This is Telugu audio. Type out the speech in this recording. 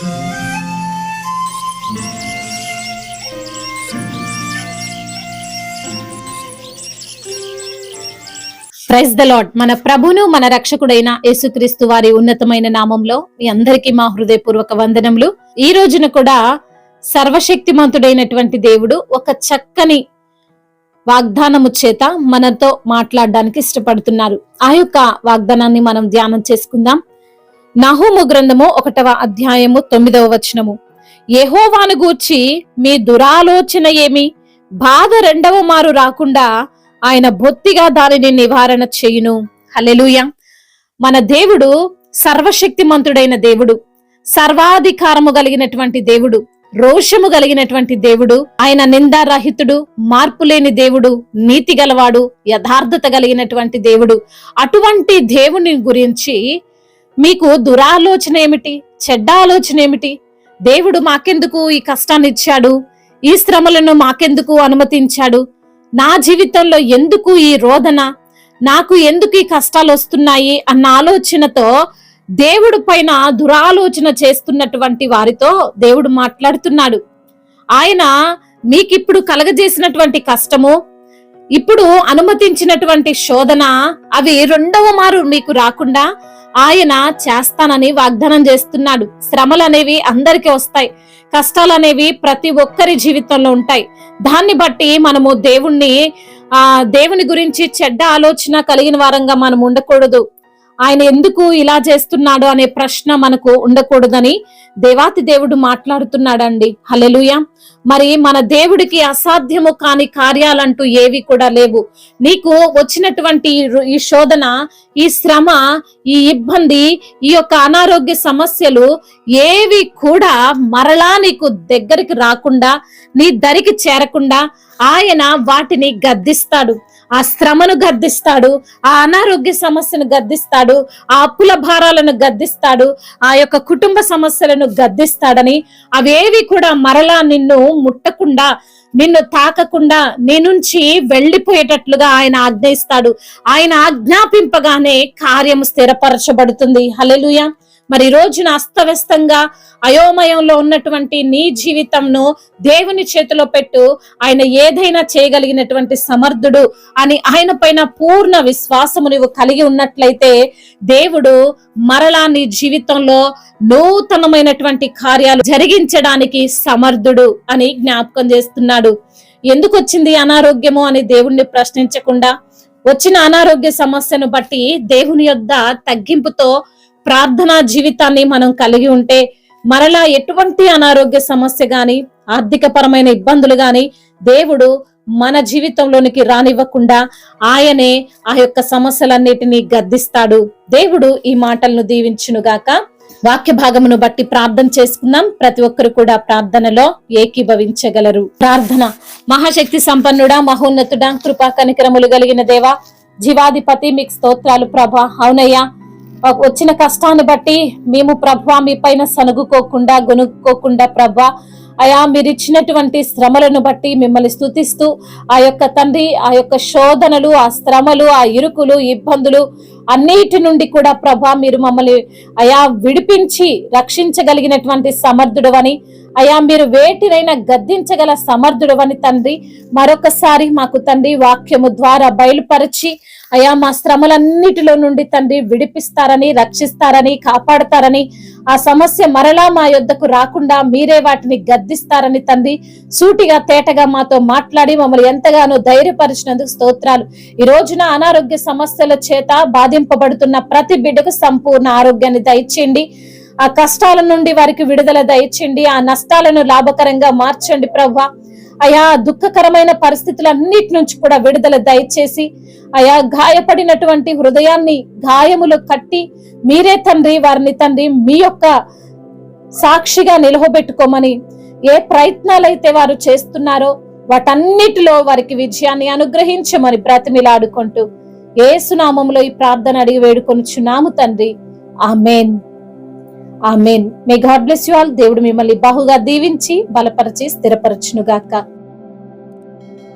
Praise the lord. మన ప్రభును మన రక్షకుడైన యేసుక్రీస్తు వారి ఉన్నతమైన నామంలో మీ అందరికీ మా హృదయపూర్వక వందనములు. ఈ రోజున కూడా సర్వశక్తిమంతుడైనటువంటి దేవుడు ఒక చక్కని వాగ్దానము చేత మనతో మాట్లాడడానికి ఇష్టపడుతున్నారు. ఆ యొక్క వాగ్దానాన్ని మనం ధ్యానం చేసుకుందాం. నహూము గ్రంథము 1వ అధ్యాయము 9వ వచనము. యెహోవాను గూర్చి మీ దురాలోచన ఏమి? బాధ రెండవ మారు రాకుండా ఆయన బొత్తిగా దానిని నివారణ చేయును. హల్లెలూయా. మన దేవుడు సర్వశక్తిమంతుడైన దేవుడు, సర్వాధికారము కలిగినటువంటి దేవుడు, రోషము కలిగినటువంటి దేవుడు. ఆయన నిందారహితుడు, మార్పు లేని దేవుడు, నీతి గలవాడు, యథార్థత కలిగినటువంటి దేవుడు. అటువంటి దేవుని గురించి మీకు దురాలోచన ఏమిటి? చెడ్డ ఆలోచన ఏమిటి? దేవుడు మాకెందుకు ఈ కష్టాన్ని ఇచ్చాడు? ఈ శ్రమలను మాకెందుకు అనుమతించాడు? నా జీవితంలో ఎందుకు ఈ రోదన? నాకు ఎందుకు ఈ కష్టాలు వస్తున్నాయి అన్న ఆలోచనతో దేవుడు పైన దురాలోచన చేస్తున్నటువంటి వారితో దేవుడు మాట్లాడుతున్నాడు. ఆయన మీకిప్పుడు కలగజేసినటువంటి కష్టము, ఇప్పుడు అనుమతించినటువంటి శోధన, అవి రెండవ మారు మీకు రాకుండా ఆయన చేస్తానని వాగ్దానం చేస్తున్నాడు. శ్రమలు అనేవి అందరికీ వస్తాయి, కష్టాలు అనేవి ప్రతి ఒక్కరి జీవితంలో ఉంటాయి. దాన్ని బట్టి మనము దేవుని గురించి చెడ్డ ఆలోచన కలిగిన వారంగా మనం ఉండకూడదు. ఆయన ఎందుకు ఇలా చేస్తున్నాడు అనే ప్రశ్న మనకు ఉండకూడదని దేవాతి దేవుడు మాట్లాడుతున్నాడండి. హల్లెలూయా. మరి మన దేవుడికి అసాధ్యము కాని కార్యాలంటూ ఏవి కూడా లేవు. నీకు వచ్చినటువంటి ఈ శోధన, ఈ శ్రమ, ఈ ఇబ్బంది, ఈ యొక్క అనారోగ్య సమస్యలు ఏవి కూడా మరలా నీకు దగ్గరికి రాకుండా, నీ దరికి చేరకుండా ఆయన వాటిని గద్దిస్తాడు. ఆ శ్రమను గద్దిస్తాడు, ఆ అనారోగ్య సమస్యను గద్దిస్తాడు, ఆ అప్పుల భారాలను గద్దిస్తాడు, ఆ యొక్క కుటుంబ సమస్యలను గద్దిస్తాడని అవేవి కూడా మరలా నిన్ను ముట్టకుండా, నిన్ను తాకకుండా, నీ నుంచి వెళ్ళిపోయేటట్లుగా ఆయన ఆజ్ఞయిస్తాడు. ఆయన ఆజ్ఞాపింపగానే కార్యము స్థిరపరచబడుతుంది. హల్లెలూయా. మరి ఈ రోజున అస్తవ్యస్తంగా అయోమయంలో ఉన్నటువంటి నీ జీవితంను దేవుని చేతిలో పెట్టు. ఆయన ఏదైనా చేయగలిగినటువంటి సమర్థుడు అని ఆయన పైన పూర్ణ విశ్వాసము నువ్వు కలిగి ఉన్నట్లయితే దేవుడు మరలా నీ జీవితంలో నూతనమైనటువంటి కార్యాలు జరిగించడానికి సమర్థుడు అని జ్ఞాపకం చేస్తున్నాడు. ఎందుకు వచ్చింది అనారోగ్యము అని దేవుణ్ణి ప్రశ్నించకుండా, వచ్చిన అనారోగ్య సమస్యను బట్టి దేవుని యొద్ద తగ్గింపుతో ప్రార్థనా జీవితాన్ని మనం కలిగి ఉంటే మరలా ఎటువంటి అనారోగ్య సమస్య గాని, ఆర్థిక పరమైన ఇబ్బందులు గాని దేవుడు మన జీవితంలోనికి రానివ్వకుండా ఆయనే ఆ యొక్క సమస్యలన్నిటినీ గద్దిస్తాడు. దేవుడు ఈ మాటలను దీవించునుగాక. వాక్య భాగమును బట్టి ప్రార్థన చేసుకున్నాం. ప్రతి ఒక్కరు కూడా ప్రార్థనలో ఏకీభవించగలరు. ప్రార్థన. మహాశక్తి సంపన్నుడా, మహోన్నతుడా, కృపా కనికరములు కలిగిన దేవా, జీవాధిపతి, మీకు స్తోత్రాలు ప్రభా. అవునయ్యా, వచ్చిన కష్టాన్ని బట్టి మేము ప్రభా మీ పైన సనుగుకోకుండా, గొనుక్కోకుండా ప్రభా అయా మీరు ఇచ్చినటువంటి శ్రమలను బట్టి మిమ్మల్ని స్తుతిస్తూ ఆ యొక్క తండ్రి, ఆ యొక్క శోధనలు, ఆ శ్రమలు, ఆ ఇరుకులు, ఇబ్బందులు అన్నిటి నుండి కూడా ప్రభా మీరు మమ్మల్ని అయా విడిపించి రక్షించగలిగినటువంటి సమర్థుడు అని, అయా మీరు వేటినైనా గద్దించగల సమర్థుడు అని తండ్రి మరొకసారి మాకు తండ్రి వాక్యము ద్వారా బయలుపరిచి అయా మా శ్రమలన్నిటిలో నుండి తండ్రి విడిపిస్తారని, రక్షిస్తారని, కాపాడతారని, ఆ సమస్య మరలా మా యొద్దకు రాకుండా మీరే వాటిని గద్దిస్తారని తండ్రి సూటిగా తేటగా మాతో మాట్లాడి మమ్మల్ని ఎంతగానో ధైర్యపరిచినందుకు స్తోత్రాలు. ఈ రోజున అనారోగ్య సమస్యల చేత బాధింపబడుతున్న ప్రతి బిడ్డకు సంపూర్ణ ఆరోగ్యాన్ని దయచేయండి. ఆ కష్టాల నుండి వారికి విడుదల దయచేయండి. ఆ నష్టాలను లాభకరంగా మార్చండి ప్రభా. అయా దుఃఖకరమైన పరిస్థితులన్నిటి నుంచి కూడా విడుదల దయచేసి అయా గాయపడినటువంటి హృదయాన్ని గాయములు కట్టి మీరే తండ్రి వారిని తండ్రి మీ యొక్క సాక్షిగా నిలవబెట్టుకోమని, ఏ ప్రయత్నాలైతే వారు చేస్తున్నారో వాటన్నిటిలో వారికి విజయాన్ని అనుగ్రహించమని బ్రతిమిలాడుకుంటూ యేసు నామములో ఈ ప్రార్థన అడిగి వేడుకొనుచున్నాము తండ్రి. Amen. Amen. May God bless you all. దేవుడు మిమ్మల్ని బహుగా దీవించి బలపరిచి స్థిరపరచునుగాక.